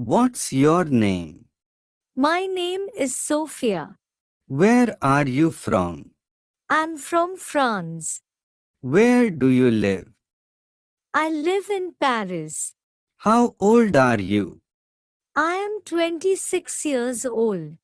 What's your name? My name is Sophia. Where are you from? I'm from France. Where do you live? I live in Paris. How old are you? I am 26 years old.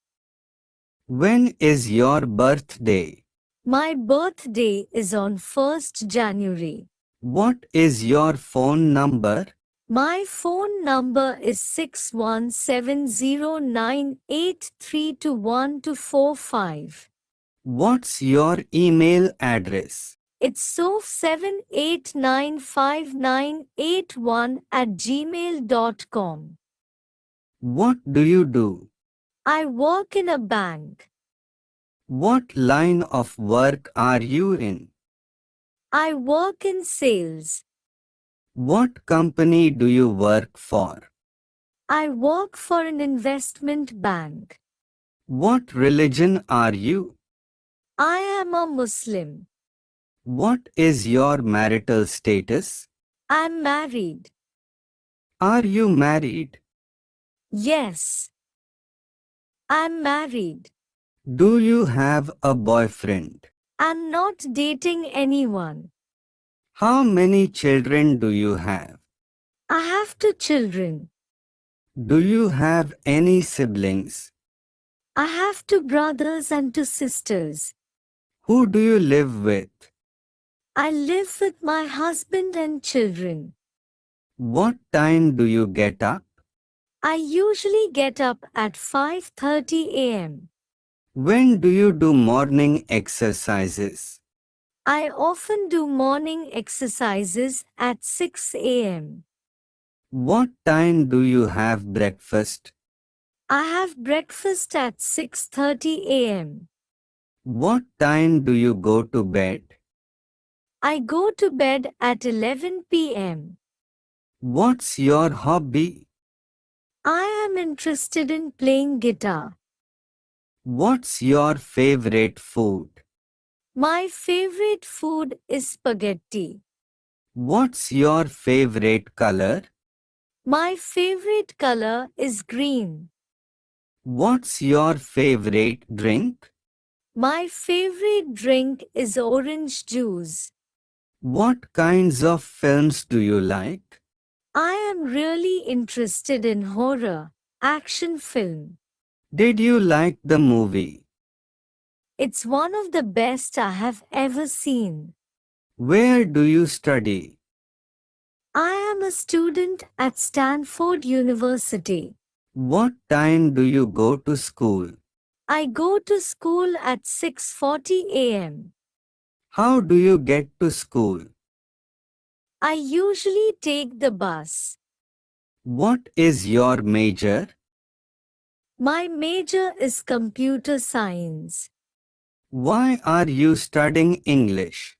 When is your birthday? My birthday is on 1st January. What is your phone number? My phone number is 61709832145. What's your email address? It's soph7895981@gmail.com. What do you do? I work in a bank. What line of work are you in? I work in sales. What company do you work for? I work for an investment bank. What religion are you? I am a Muslim. What is your marital status? I'm married. Are you married? Yes, I'm married. Do you have a boyfriend? I'm not dating anyone. How many children do you have? I have two children. Do you have any siblings? I have two brothers and two sisters. Who do you live with? I live with my husband and children. What time do you get up? I usually get up at 5:30 a.m. When do you do morning exercises? I often do morning exercises at 6 a.m. What time do you have breakfast? I have breakfast at 6:30 a.m. What time do you go to bed? I go to bed at 11 p.m. What's your hobby? I am interested in playing guitar. What's your favorite food? My favorite food is spaghetti. What's your favorite color? My favorite color is green. What's your favorite drink? My favorite drink is orange juice. What kinds of films do you like? I am really interested in horror, action film. Did you like the movie? It's one of the best I have ever seen. Where do you study? I am a student at Stanford University. What time do you go to school? I go to school at 6:40 a.m. How do you get to school? I usually take the bus. What is your major? My major is computer science. Why are you studying English?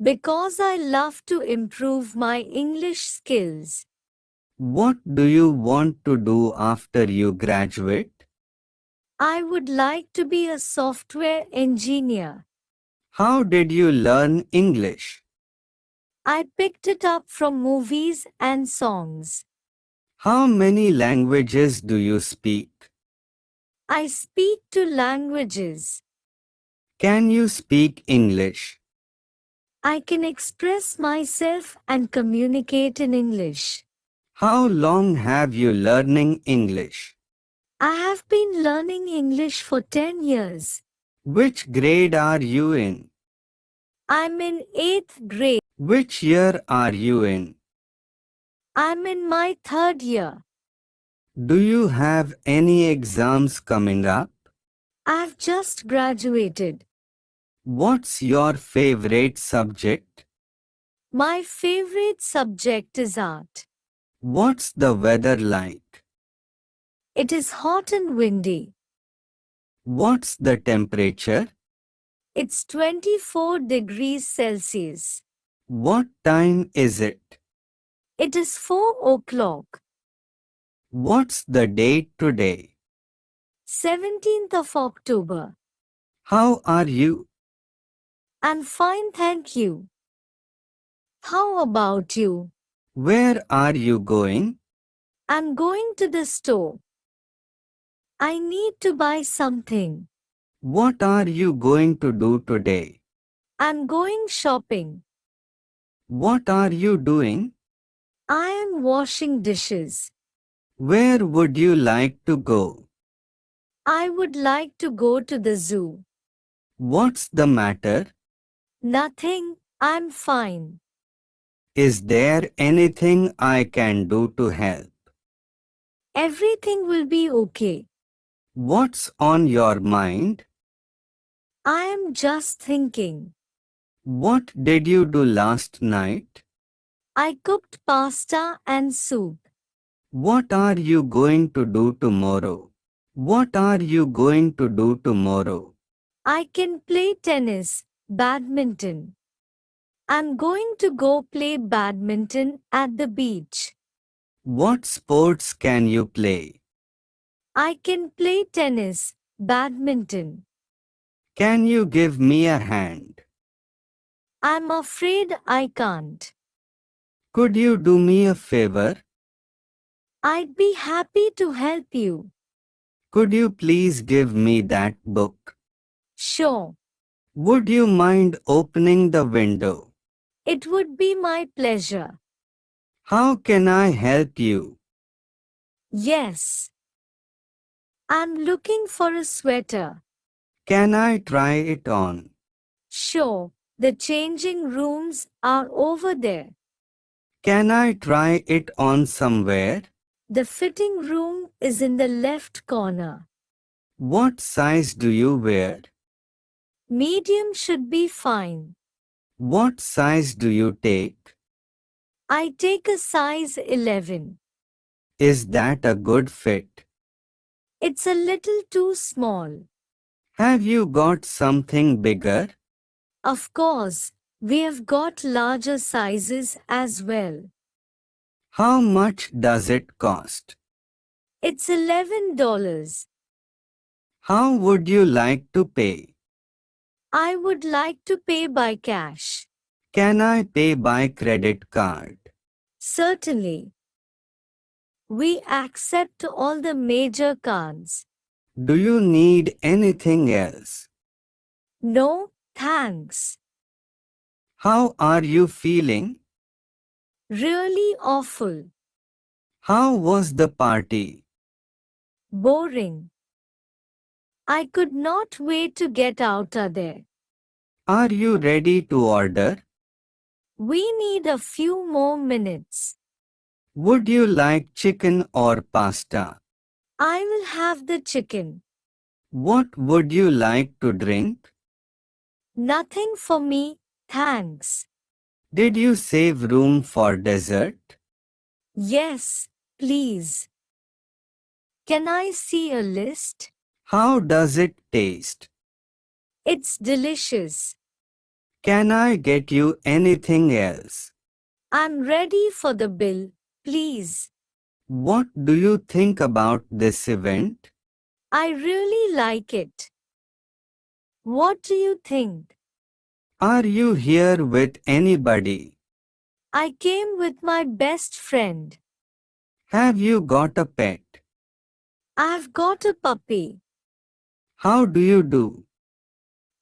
Because I love to improve my English skills. What do you want to do after you graduate? I would like to be a software engineer. How did you learn English? I picked it up from movies and songs. How many languages do you speak? I speak two languages. Can you speak English? I can express myself and communicate in English. How long have you learning English? I have been learning English for 10 years. Which grade are you in? I'm in 8th grade. Which year are you in? I'm in my 3rd year. Do you have any exams coming up? I've just graduated. What's your favorite subject? My favorite subject is art. What's the weather like? It is hot and windy. What's the temperature? It's 24 degrees Celsius. What time is it? It is 4 o'clock. What's the date today? 17th of October. How are you? I'm fine, thank you. How about you? Where are you going? I'm going to the store. I need to buy something. What are you going to do today? I'm going shopping. What are you doing? I am washing dishes. Where would you like to go? I would like to go to the zoo. What's the matter? Nothing, I'm fine. Is there anything I can do to help? Everything will be okay. What's on your mind? I am just thinking. What did you do last night? I cooked pasta and soup. What are you going to do tomorrow? What are you going to do tomorrow? I can play tennis, badminton. I'm going to go play badminton at the beach. What sports can you play? I can play tennis, badminton. Can you give me a hand? I'm afraid I can't. Could you do me a favor? I'd be happy to help you. Could you please give me that book? Sure. Would you mind opening the window? It would be my pleasure. How can I help you? Yes. I'm looking for a sweater. Can I try it on? Sure. The changing rooms are over there. Can I try it on somewhere? The fitting room is in the left corner. What size do you wear? Medium should be fine. What size do you take? I take a size 11. Is that a good fit? It's a little too small. Have you got something bigger? Of course, we have got larger sizes as well. How much does it cost? It's $11. How would you like to pay? I would like to pay by cash. Can I pay by credit card? Certainly. We accept all the major cards. Do you need anything else? No, thanks. How are you feeling? Really awful. How was the party? Boring. I could not wait to get out of there. Are you ready to order? We need a few more minutes. Would you like chicken or pasta? I will have the chicken. What would you like to drink? Nothing for me, thanks. Did you save room for dessert? Yes, please. Can I see a list? How does it taste? It's delicious. Can I get you anything else? I'm ready for the bill, please. What do you think about this event? I really like it. What do you think? Are you here with anybody? I came with my best friend. Have you got a pet? I've got a puppy. How do you do?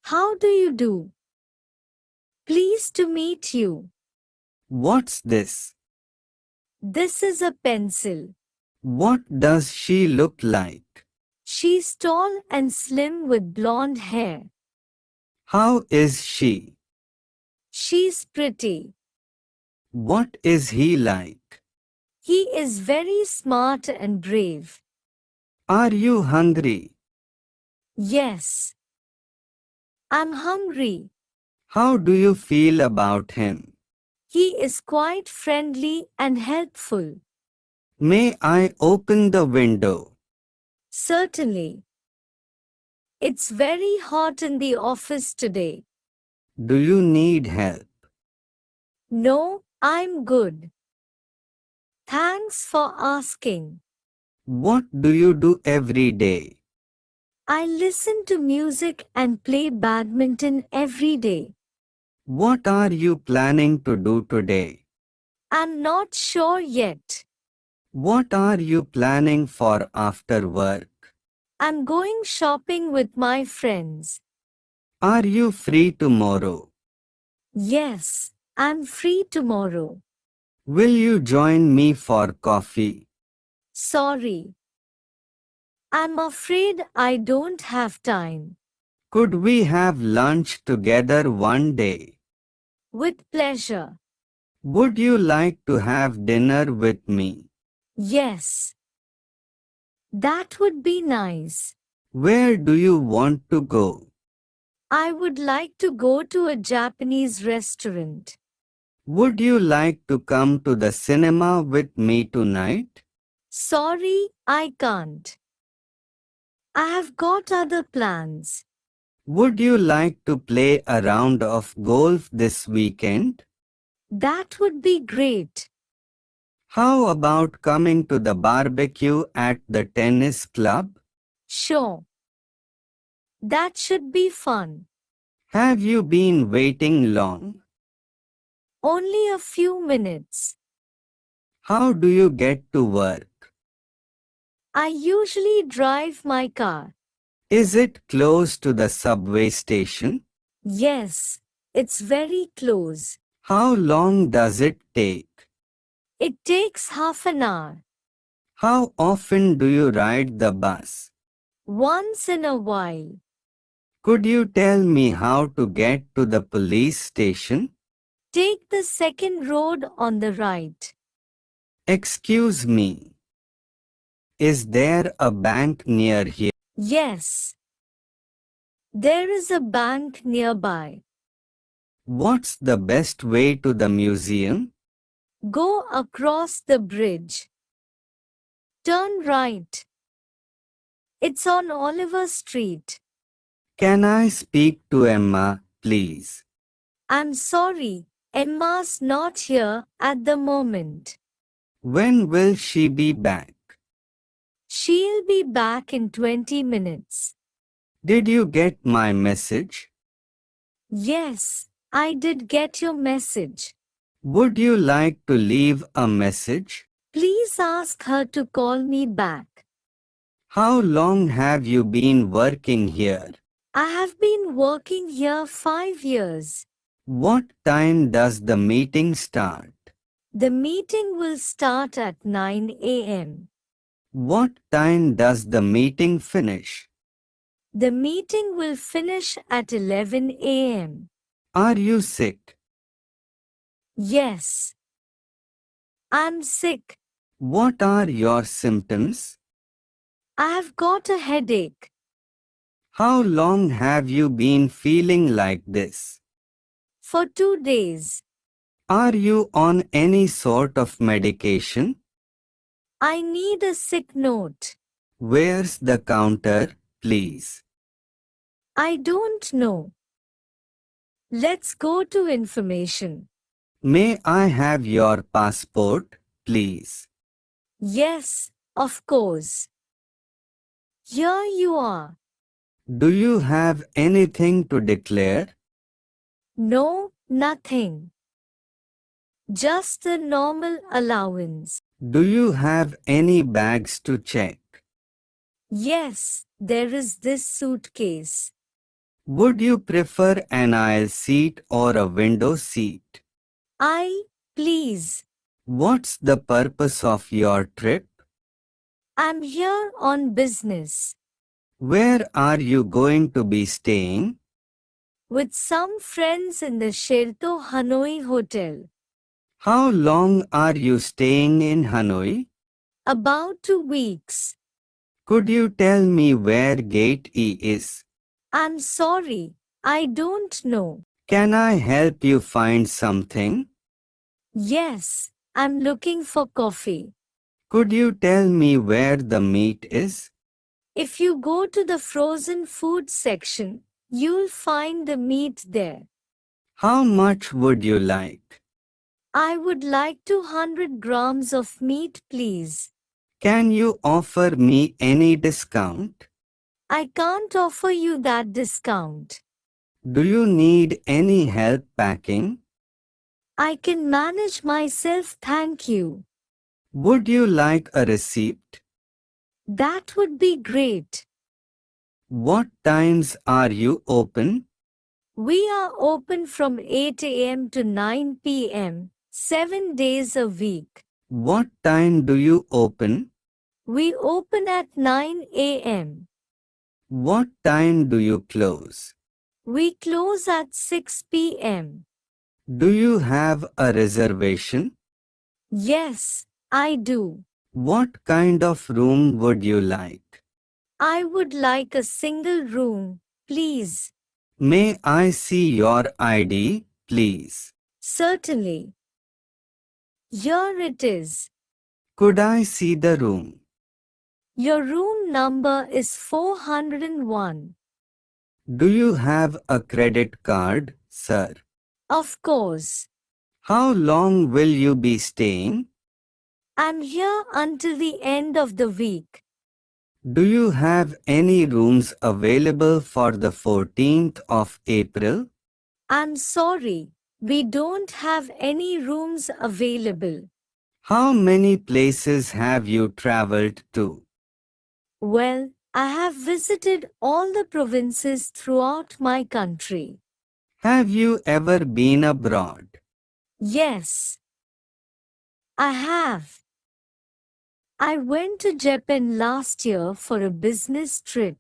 How do you do? Pleased to meet you. What's this? This is a pencil. What does she look like? She's tall and slim with blonde hair. How is she? She's pretty. What is he like? He is very smart and brave. Are you hungry? Yes. I'm hungry. How do you feel about him? He is quite friendly and helpful. May I open the window? Certainly. It's very hot in the office today. Do you need help? No, I'm good. Thanks for asking. What do you do every day? I listen to music and play badminton every day. What are you planning to do today? I'm not sure yet. What are you planning for after work? I'm going shopping with my friends. Are you free tomorrow? Yes, I'm free tomorrow. Will you join me for coffee? Sorry. I'm afraid I don't have time. Could we have lunch together one day? With pleasure. Would you like to have dinner with me? Yes. That would be nice. Where do you want to go? I would like to go to a Japanese restaurant. Would you like to come to the cinema with me tonight? Sorry, I can't. I have got other plans. Would you like to play a round of golf this weekend? That would be great. How about coming to the barbecue at the tennis club? Sure. That should be fun. Have you been waiting long? Only a few minutes. How do you get to work? I usually drive my car. Is it close to the subway station? Yes, it's very close. How long does it take? It takes half an hour. How often do you ride the bus? Once in a while. Could you tell me how to get to the police station? Take the second road on the right. Excuse me. Is there a bank near here? Yes. There is a bank nearby. What's the best way to the museum? Go across the bridge. Turn right. It's on Oliver Street. Can I speak to Emma, please? I'm sorry, Emma's not here at the moment. When will she be back? She'll be back in 20 minutes. Did you get my message? Yes, I did get your message. Would you like to leave a message? Please ask her to call me back. How long have you been working here? I have been working here 5 years. What time does the meeting start? The meeting will start at 9 a.m. What time does the meeting finish? The meeting will finish at 11 a.m. Are you sick? Yes. I'm sick. What are your symptoms? I have got a headache. How long have you been feeling like this? For 2 days. Are you on any sort of medication? I need a sick note. Where's the counter, please? I don't know. Let's go to information. May I have your passport, please? Yes, of course. Here you are. Do you have anything to declare? No, nothing. Just the normal allowance. Do you have any bags to check? Yes, there is this suitcase. Would you prefer an aisle seat or a window seat? Please. What's the purpose of your trip? I'm here on business. Where are you going to be staying? With some friends in the Shelto Hanoi Hotel. How long are you staying in Hanoi? About 2 weeks. Could you tell me where Gate E is? I'm sorry, I don't know. Can I help you find something? Yes, I'm looking for coffee. Could you tell me where the meat is? If you go to the frozen food section, you'll find the meat there. How much would you like? I would like 200 grams of meat, please. Can you offer me any discount? I can't offer you that discount. Do you need any help packing? I can manage myself, thank you. Would you like a receipt? That would be great. What times are you open? We are open from 8 a.m. to 9 p.m., 7 days a week. What time do you open? We open at 9 a.m. What time do you close? We close at 6 p.m. Do you have a reservation? Yes, I do. What kind of room would you like? I would like a single room, please. May I see your ID, please? Certainly. Here it is. Could I see the room? Your room number is 401. Do you have a credit card, sir? Of course. How long will you be staying? I'm here until the end of the week. Do you have any rooms available for the 14th of April? I'm sorry, we don't have any rooms available. How many places have you traveled to? Well, I have visited all the provinces throughout my country. Have you ever been abroad? Yes, I have. I went to Japan last year for a business trip.